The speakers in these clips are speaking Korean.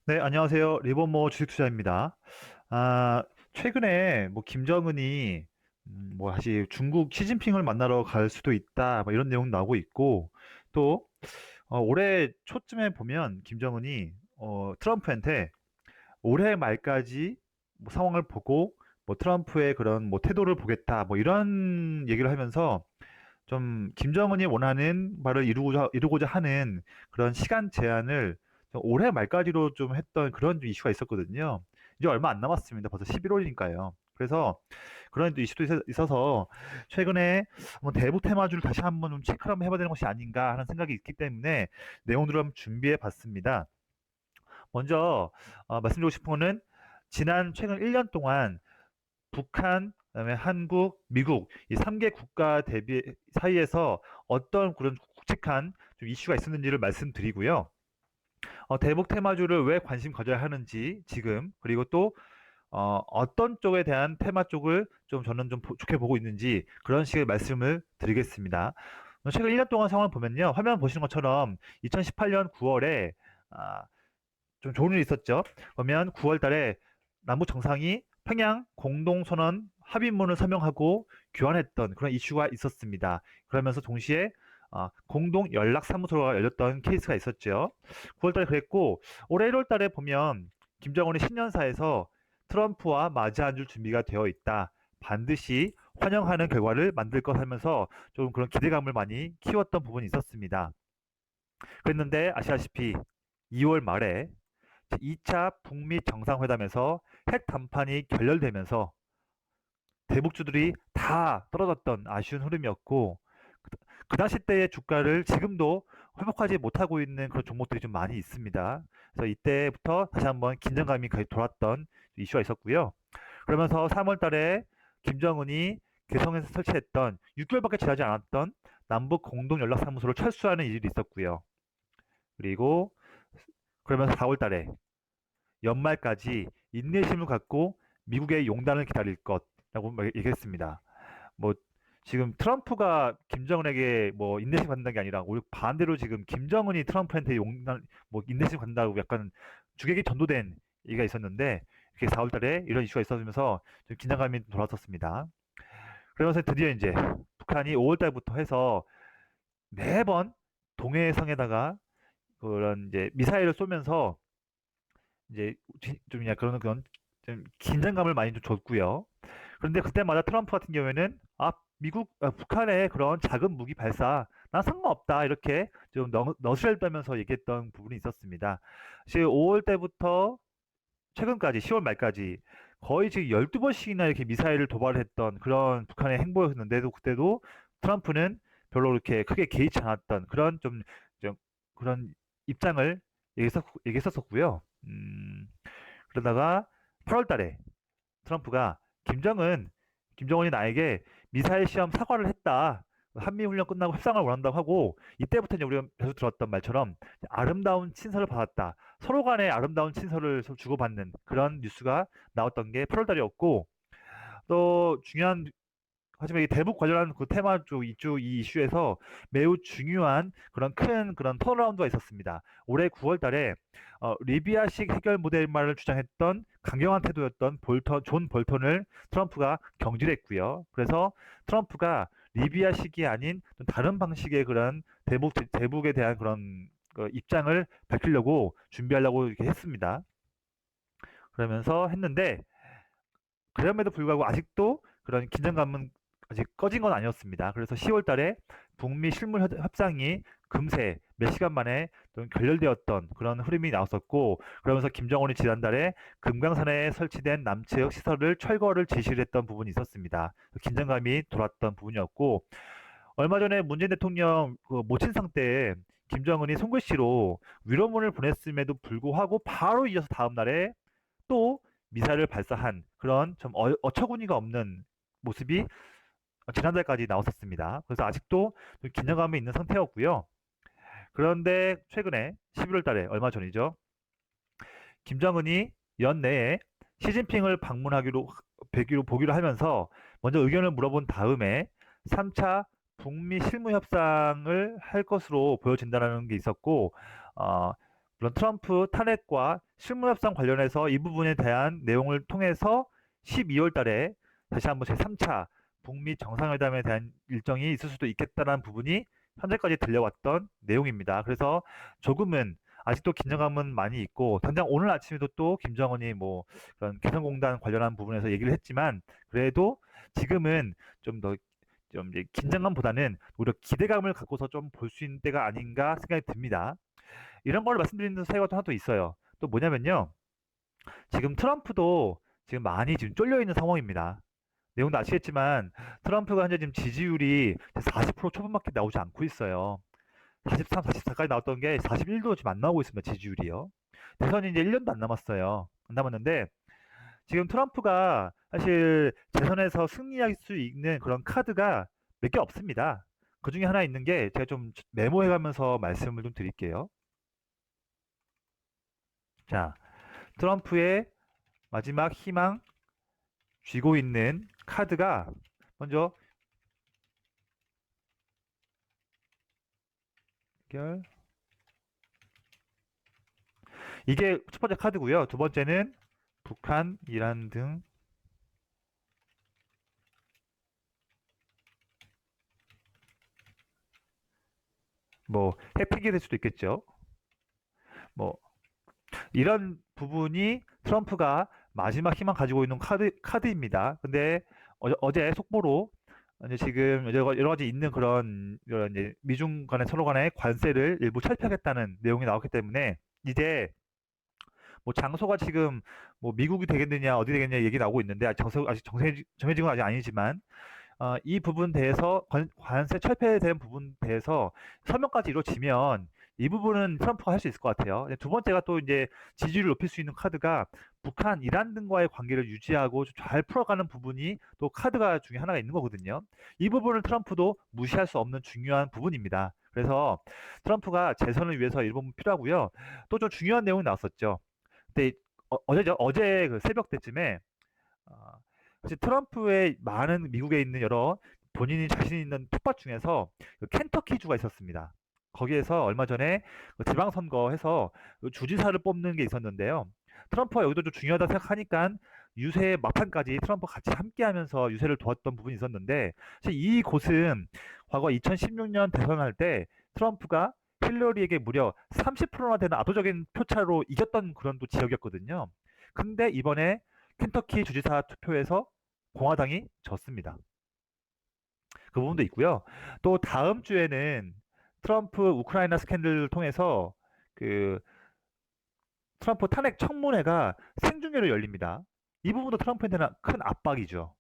네, 안녕하세요. 리버모 주식투자입니다. 최근에 김정은이 다시 중국 시진핑을 만나러 갈 수도 있다, 이런 내용 나오고 있고, 또 올해 초쯤에 보면 김정은이 트럼프한테 올해 말까지 상황을 보고 트럼프의 그런 태도를 보겠다, 이런 얘기를 하면서 좀 김정은이 원하는 바를 이루고자 하는 그런 시간 제한을 좀 올해 말까지로 좀 했던 그런 좀 이슈가 있었거든요. 이제 얼마 안 남았습니다. 벌써 11월이니까요. 그래서 그런 또 이슈도 있어서 최근에 한번 대북 테마주를 다시 한번 좀 체크를 한번 해봐야 되는 것이 아닌가 하는 생각이 있기 때문에 내용들을 한번 준비해 봤습니다. 먼저 말씀드리고 싶은 거는 지난 최근 1년 동안 북한, 그다음에 한국, 미국 이 3개 국가 대비 사이에서 어떤 그런 굵직한 좀 이슈가 있었는지를 말씀드리고요. 대북 테마주를 왜 관심 가져야 하는지 지금 그리고 또 어떤 쪽에 대한 테마 쪽을 좀 저는 좀 좋게 보고 있는지 그런 식의 말씀을 드리겠습니다. 최근 1년 동안 상황을 보면요. 화면 보시는 것처럼 2018년 9월에 좀 좋은 일이 있었죠. 그러면 9월 달에 남북 정상이 평양 공동선언 합의문을 서명하고 교환했던 그런 이슈가 있었습니다. 그러면서 동시에 공동 연락사무소가 열렸던 케이스가 있었죠. 9월 달에 그랬고 올해 1월 달에 보면 김정은이 신년사에서 트럼프와 맞이 앉을 준비가 되어 있다. 반드시 환영하는 결과를 만들 것 하면서 좀 그런 기대감을 많이 키웠던 부분이 있었습니다. 그랬는데 아시다시피 2월 말에 2차 북미 정상회담에서 핵談판이 결렬되면서 대북주들이 다 떨어졌던 아쉬운 흐름이었고 그 당시 때의 주가를 지금도 회복하지 못하고 있는 그런 종목들이 좀 많이 있습니다. 그래서 이때부터 다시 한번 긴장감이 거의 돌았던 이슈가 있었고요. 그러면서 3월 달에 김정은이 개성에서 설치했던 6개월밖에 지나지 않았던 남북 공동연락사무소를 철수하는 일이 있었고요. 그리고 그러면서 4월 달에 연말까지 인내심을 갖고 미국의 용단을 기다릴 것라고 얘기했습니다. 뭐 지금 트럼프가 김정은에게 인내심 갖는다는 게 아니라 오히려 반대로 지금 김정은이 트럼프한테 용단 인내심 갖는다고 약간 주객이 전도된 얘기가 있었는데 이렇게 4월 달에 이런 이슈가 있었으면서 좀 긴장감이 돌아섰습니다. 그러면서 드디어 이제 북한이 5월 달부터 해서 매번 동해상에다가 그런 이제 미사일을 쏘면서 이제 좀 그런 좀 긴장감을 많이 좀 줬고요. 그런데 그때마다 트럼프 같은 경우에는 북한의 그런 작은 무기 발사 난 상관없다 이렇게 좀 너스레를 떨면서 얘기했던 부분이 있었습니다. 사실 5월 때부터 최근까지 10월 말까지 거의 지금 12번씩이나 이렇게 미사일을 도발했던 그런 북한의 행보였는데도 그때도 트럼프는 별로 그렇게 크게 개의치 않았던 좀 그런 입장을 얘기했었고요. 그러다가 8월 달에 트럼프가 김정은이 나에게 미사일 시험 사과를 했다. 한미 훈련 끝나고 협상을 원한다고 하고 이때부터 이제 우리가 계속 들었던 말처럼 아름다운 친서를 받았다. 서로 간에 아름다운 친서를 주고받는 그런 뉴스가 나왔던 게 8월 달이었고 또 중요한 하지만 이 대북 관련한 그 테마 쪽 이 이슈에서 매우 중요한 그런 큰 그런 턴어라운드가 있었습니다. 올해 9월 달에 리비아식 해결 모델만을 주장했던 강경한 태도였던 존 볼턴을 트럼프가 경질했고요. 그래서 트럼프가 리비아식이 아닌 좀 다른 방식의 그런 대북에 대한 그런 그 입장을 밝히려고 준비하려고 이렇게 했습니다. 그러면서 했는데 그럼에도 불구하고 아직도 그런 긴장감은 아직 꺼진 건 아니었습니다. 그래서 10월 달에 북미 실무 협상이 금세 몇 시간 만에 좀 결렬되었던 그런 흐름이 나왔었고, 그러면서 김정은이 지난달에 금강산에 설치된 남측 시설을 철거를 지시를 했던 부분이 있었습니다. 긴장감이 돌았던 부분이었고, 얼마 전에 문재인 대통령 그 모친상 때 김정은이 손글씨로 위로문을 보냈음에도 불구하고 바로 이어서 다음 날에 또 미사일을 발사한 그런 좀 어처구니가 없는 모습이 지난달까지 나왔었습니다. 그래서 아직도 좀 긴장감이 있는 상태였고요. 그런데 최근에 11월 달에 얼마 전이죠. 김정은이 연내에 시진핑을 보기로 하면서 먼저 의견을 물어본 다음에 3차 북미 실무 협상을 할 것으로 보여진다는 게 있었고, 어, 물론 트럼프 탄핵과 실무 협상 관련해서 이 부분에 대한 내용을 통해서 12월 달에 다시 한번 제3차 북미 정상회담에 대한 일정이 있을 수도 있겠다는 부분이 현재까지 들려왔던 내용입니다. 그래서 조금은 아직도 긴장감은 많이 있고, 당장 오늘 아침에도 또 김정은이 뭐 그런 개성공단 관련한 부분에서 얘기를 했지만, 그래도 지금은 좀 더 좀 이제 긴장감보다는 오히려 기대감을 갖고서 좀 볼 수 있는 때가 아닌가 생각이 듭니다. 이런 걸 말씀드리는 사유가 또 하나 또 있어요. 또 뭐냐면요. 지금 트럼프도 지금 많이 지금 쫄려 있는 상황입니다. 내용도 아시겠지만 트럼프가 현재 지금 지지율이 40% 초반밖에 나오지 않고 있어요. 43, 44까지 나왔던 게 41도 지금 안 나오고 있습니다. 지지율이요. 대선이 이제 1년도 안 남았어요. 안 남았는데 지금 트럼프가 사실 재선에서 승리할 수 있는 그런 카드가 몇 개 없습니다. 그 중에 하나 있는 게 제가 좀 메모해 가면서 말씀을 좀 드릴게요. 자, 트럼프의 마지막 희망 쥐고 있는 카드가 먼저 결 이게 첫 번째 카드고요. 두 번째는 북한, 이란 등 뭐 핵폐기 될 수도 있겠죠. 뭐 이런 부분이 트럼프가 마지막 희망 가지고 있는 카드입니다. 근데 어제 속보로 이제 지금 여러 가지 있는 그런 이제 미중 간의 서로 간의 관세를 일부 철폐하겠다는 내용이 나왔기 때문에 이제 뭐 장소가 지금 뭐 미국이 되겠느냐 어디 되겠느냐 얘기 나오고 있는데 아직 정해진 건 아직 아니지만 이 부분 대해서 관세 철폐된 부분 대해서 서명까지 이루어지면 이 부분은 트럼프가 할 수 있을 것 같아요. 두 번째가 또 이제 지지율을 높일 수 있는 카드가 북한, 이란 등과의 관계를 유지하고 잘 풀어가는 부분이 또 카드가 중에 하나가 있는 거거든요. 이 부분을 트럼프도 무시할 수 없는 중요한 부분입니다. 그래서 트럼프가 재선을 위해서 이 부분 필요하고요. 또 좀 중요한 내용이 나왔었죠. 근데 어제죠? 어제 그 새벽 때쯤에 아, 사실 트럼프의 많은 미국에 있는 여러 본인이 자신 있는 텃밭 중에서 그 켄터키주가 있었습니다. 거기에서 얼마 전에 그 지방선거해서 그 주지사를 뽑는 게 있었는데요. 트럼프가 여기도 좀 중요하다 생각하니까 유세 막판까지 트럼프 같이 함께하면서 유세를 도왔던 부분이 있었는데 사실 이 곳은 과거 2016년 대선할 때 트럼프가 힐러리에게 무려 30%나 되는 압도적인 표차로 이겼던 그런 또 지역이었거든요. 근데 이번에 켄터키 주지사 투표에서 공화당이 졌습니다. 그 부분도 있고요. 또 다음 주에는 트럼프 우크라이나 스캔들을 통해서 그 트럼프 탄핵 청문회가 생중계로 열립니다. 이 부분도 트럼프한테는 큰 압박이죠.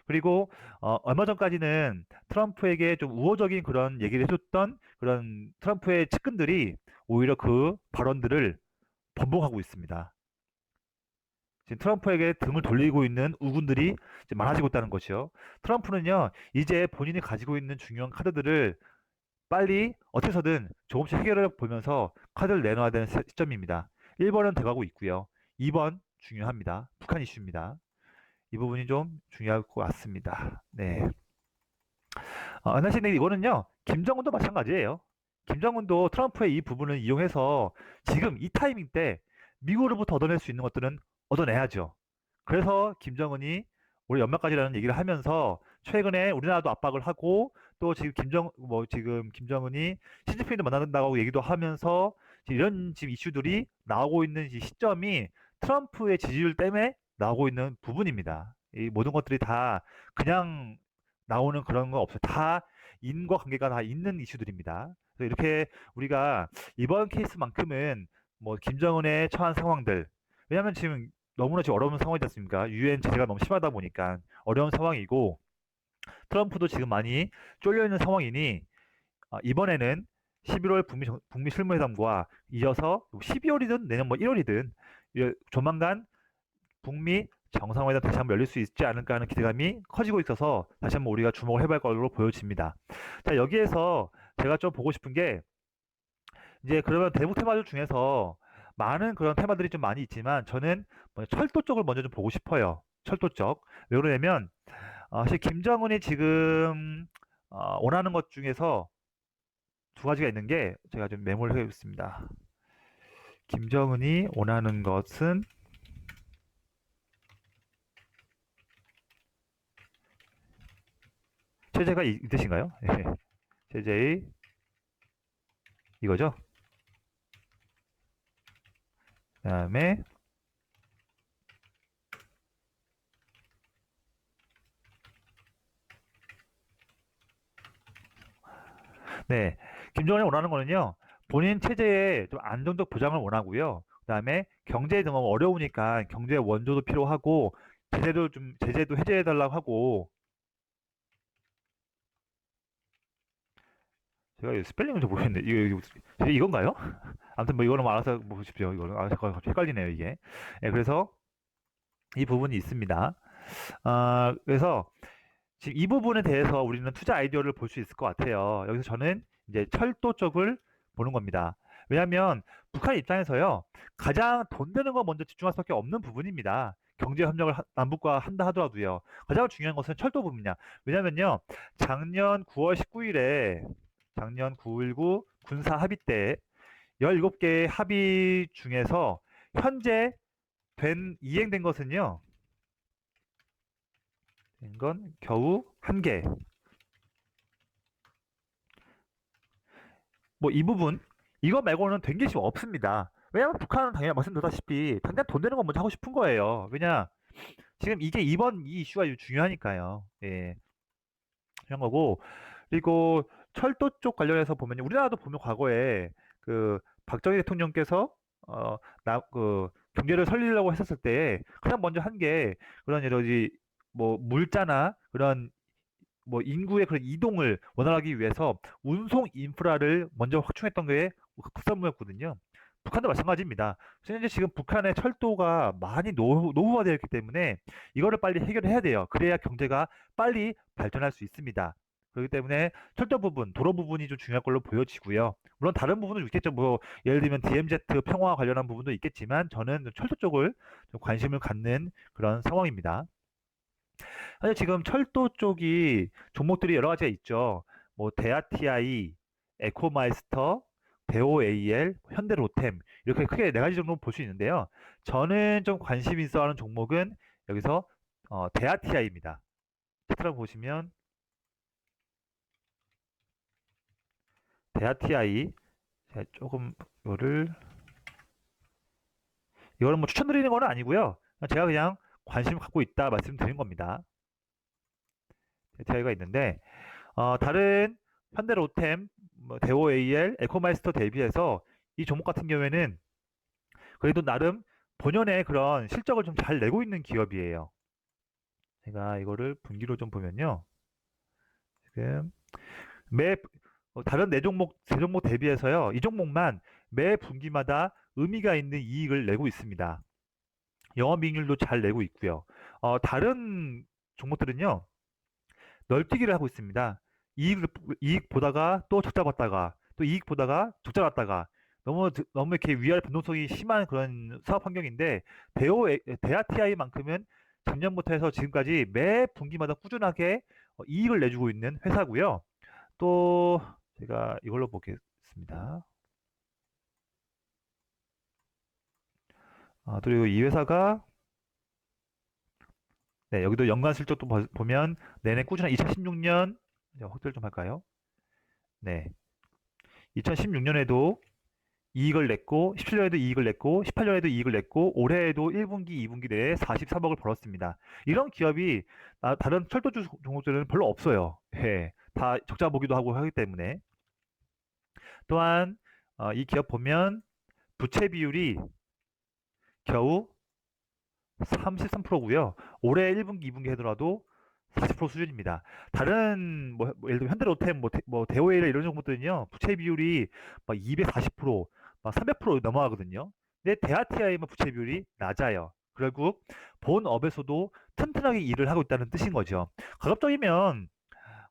그리고 얼마 전까지는 트럼프에게 좀 우호적인 그런 얘기를 해줬던 그런 트럼프의 측근들이 오히려 그 발언들을 번복하고 있습니다. 지금 트럼프에게 등을 돌리고 있는 우군들이 이제 많아지고 있다는 것이요. 트럼프는요, 이제 본인이 가지고 있는 중요한 카드들을 빨리 어떻게 해서든 조금씩 해결해 보면서 카드를 내놔야 되는 시점입니다. 1번은 돼가고 있고요. 2번 중요합니다. 북한 이슈입니다. 이 부분이 좀 중요할 것 같습니다. 네. 사실 이거는요, 김정은도 마찬가지예요. 김정은도 트럼프의 이 부분을 이용해서 지금 이 타이밍 때 미국으로부터 얻어낼 수 있는 것들은 얻어내야죠. 그래서 김정은이 올해 연말까지라는 얘기를 하면서 최근에 우리나라도 압박을 하고 또 지금 지금 김정은이 시진핑도 만난다고 얘기도 하면서 이런 지금 이슈들이 나오고 있는 이 시점이 트럼프의 지지율 때문에 나오고 있는 부분입니다. 이 모든 것들이 다 그냥 나오는 그런 거 없어요. 다 인과 관계가 다 있는 이슈들입니다. 그래서 이렇게 우리가 이번 케이스만큼은 뭐 김정은의 처한 상황들, 왜냐하면 지금 너무나 지금 어려운 상황이지 않습니까? 유엔 제재가 너무 심하다 보니까 어려운 상황이고 트럼프도 지금 많이 쫄려 있는 상황이니 이번에는 11월 북미 실무회담과 이어서 12월이든 내년 뭐 1월이든 조만간 북미 정상회담 다시 한번 열릴 수 있지 않을까 하는 기대감이 커지고 있어서 다시 한번 우리가 주목을 해볼 걸로 보여집니다. 자, 여기에서 제가 좀 보고 싶은 게 이제 그러면 대북 테마들 중에서 많은 그런 테마들이 좀 많이 있지만 저는 먼저 철도 쪽을 먼저 좀 보고 싶어요. 철도 쪽. 왜 그러냐면 사실 김정은이 지금 원하는 것 중에서 두 가지가 있는 게 제가 좀 메모를 해뒀습니다. 김정은이 원하는 것은 체제가 이 뜻인가요? 예. 체제의 이거죠. 그다음에 네, 김정은이 원하는 거는요. 본인 체제의 좀 안정적 보장을 원하고요. 그다음에 경제 등은 어려우니까 경제 원조도 필요하고 제재도 해제해 달라고 하고 제가 이 스펠링을 좀 모르겠는데 이건가요? 아무튼 뭐 이거는 뭐 알아서 보십시오. 이거는 잠깐 갑자기 헷갈리네요 이게. 예, 그래서 이 부분이 있습니다. 그래서 지금 이 부분에 대해서 우리는 투자 아이디어를 볼 수 있을 것 같아요. 여기서 저는 이제 철도 쪽을 보는 겁니다. 왜냐하면 북한 입장에서요, 가장 돈 되는 거 먼저 집중할 수밖에 없는 부분입니다. 경제 협력을 남북과 한다 하더라도요. 가장 중요한 것은 철도 부분이냐. 왜냐면요, 작년 9월 19일에 작년 9.19 군사 합의 때 17개의 합의 중에서 현재 이행된 것은요, 된 건 겨우 한 개. 뭐 이 부분 이거 말고는 된 게 지금 없습니다. 왜냐하면 북한은 당연히 말씀드렸다시피 당장 돈 되는 거 먼저 하고 싶은 거예요. 왜냐 지금 이게 이번 이 이슈가 중요하니까요. 예, 이런 거고 그리고 철도 쪽 관련해서 보면 우리나라도 보면 과거에 그 박정희 대통령께서 그 경제를 살리려고 했었을 때 가장 먼저 한 게 그런 여러 가지 뭐 물자나 그런 뭐 인구의 그런 이동을 원활하기 위해서 운송 인프라를 먼저 확충했던 게 국산무였거든요. 북한도 마찬가지입니다. 현재 지금 북한의 철도가 많이 노후화되어 있기 때문에 이거를 빨리 해결해야 돼요. 그래야 경제가 빨리 발전할 수 있습니다. 그렇기 때문에 철도 부분, 도로 부분이 좀 중요할 걸로 보여지고요. 물론 다른 부분도 있겠죠. 뭐 예를 들면 DMZ 평화 관련한 부분도 있겠지만 저는 철도 쪽을 좀 관심을 갖는 그런 상황입니다. 사실 지금 철도 쪽이 종목들이 여러 가지가 있죠. 뭐 대아TI, 에코마이스터, 대오AL, 현대로템 이렇게 크게 네 가지 정도 볼 수 있는데요. 저는 좀 관심 있어 하는 종목은 여기서 대아TI입니다. 차트를 보시면 대아TI 제가 조금 이거를 뭐 추천드리는 건 아니고요. 제가 그냥 관심을 갖고 있다 말씀드린 겁니다. 대아TI가 있는데 다른 현대로템, 뭐 대오AL, 에코마이스터 대비해서 이 종목 같은 경우에는 그래도 나름 본연의 그런 실적을 좀 잘 내고 있는 기업이에요. 제가 이거를 분기로 좀 보면요. 지금 매 다른 네 종목 대비해서요. 이 종목만 매 분기마다 의미가 있는 이익을 내고 있습니다. 영업이익률도 잘 내고 있고요. 다른 종목들은요. 널뛰기를 하고 있습니다. 이익을 이익 보다가 또 적자 봤다가 또 이익 보다가 적자 났다가 너무 이렇게 위아래 변동성이 심한 그런 사업 환경인데 대아TI만큼은 작년부터 해서 지금까지 매 분기마다 꾸준하게 이익을 내주고 있는 회사고요. 또 제가 이걸로 보겠습니다. 그리고 이 회사가 네, 여기도 연간 실적도 보면 내내 꾸준한 2016년 확대를 좀 할까요? 네, 2016년에도 이익을 냈고 17년에도 이익을 냈고 18년에도 이익을 냈고 올해에도 1분기, 2분기 내에 43억을 벌었습니다. 이런 기업이 다른 철도주 종목들은 별로 없어요. 예, 다 적자 보기도 하고 하기 때문에 또한 이 기업 보면 부채 비율이 겨우 33%고요. 올해 1분기, 2분기 하더라도 40% 수준입니다. 다른 예를 들면 현대로템, 대오에일 이런 종목들은요 부채 비율이 막 240%, 막 300% 넘어가거든요. 근데 대아TI만 부채 비율이 낮아요. 결국 본업에서도 튼튼하게 일을 하고 있다는 뜻인 거죠. 가급적이면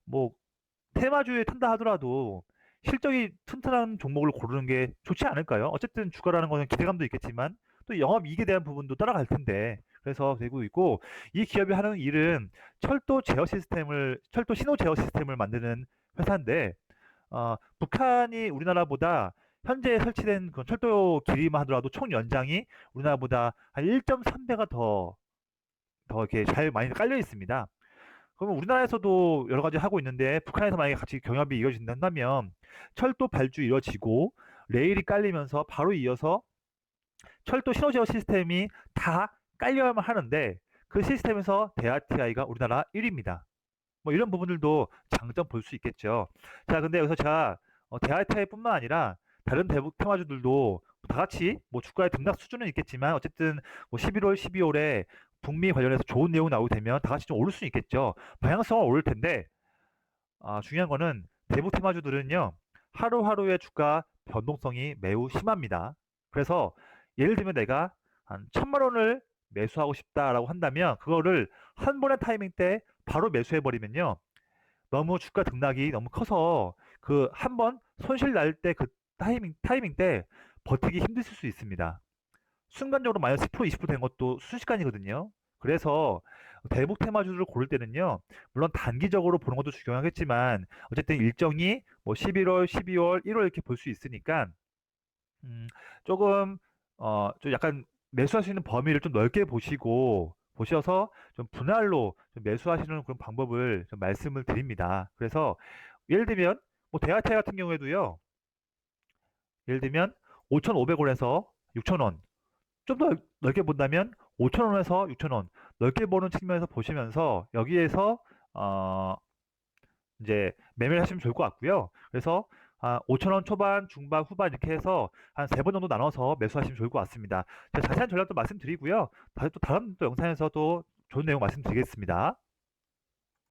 뭐 테마주에 탄다 하더라도 실적이 튼튼한 종목을 고르는 게 좋지 않을까요? 어쨌든 주가라는 거는 기대감도 있겠지만 또 영업이익에 대한 부분도 따라갈 텐데 그래서 되고 있고 이 기업이 하는 일은 철도 신호 제어 시스템을 만드는 회사인데 북한이 우리나라보다 현재 설치된 그 철도 길이만 하더라도 총 연장이 우리나라보다 한 1.3배가 더 이렇게 잘 많이 깔려 있습니다. 그러면 우리나라에서도 여러 가지 하고 있는데 북한에서 만약에 같이 경협이 이어진다면 철도 발주 이루어지고 레일이 깔리면서 바로 이어서 철도 신호 제어 시스템이 다 깔려야만 하는데 그 시스템에서 대아티아이가 우리나라 1위입니다. 뭐 이런 부분들도 장점 볼 수 있겠죠. 자, 근데 여기서 제가 대아티아이뿐만 아니라 다른 대북 테마주들도 다 같이 뭐 주가의 등락 수준은 있겠지만 어쨌든 뭐 11월, 12월에 북미 관련해서 좋은 내용 나오게 되면 다 같이 좀 오를 수 있겠죠. 방향성은 오를 텐데 중요한 거는 대북 테마주들은요 하루하루의 주가 변동성이 매우 심합니다. 그래서 예를 들면 내가 한 1,000만 원을 매수하고 싶다라고 한다면 그거를 한 번의 타이밍 때 바로 매수해 버리면요 너무 주가 등락이 너무 커서 그 한 번 손실 날 때 그 타이밍 때 버티기 힘드실 수 있습니다. 순간적으로 마이너스 10% 20%된 것도 순식간이거든요. 그래서 대북 테마주를 고를 때는요, 물론 단기적으로 보는 것도 중요하겠지만, 어쨌든 일정이 뭐 11월, 12월, 1월 이렇게 볼 수 있으니까, 음, 조금, 좀 약간 매수할 수 있는 범위를 좀 넓게 보셔서 좀 분할로 좀 매수하시는 그런 방법을 좀 말씀을 드립니다. 그래서 예를 들면, 뭐 대하태 같은 경우에도요, 예를 들면 5,500원에서 6,000원, 좀 더 넓게 본다면 5,000원에서 6,000원 넓게 보는 측면에서 보시면서 여기에서 어 이제 매매를 하시면 좋을 것 같고요. 그래서 5,000원 초반, 중반, 후반 이렇게 해서 한 3번 정도 나눠서 매수하시면 좋을 것 같습니다. 제가 자세한 전략도 말씀드리고요. 다시 또 다른 또 영상에서도 좋은 내용 말씀드리겠습니다.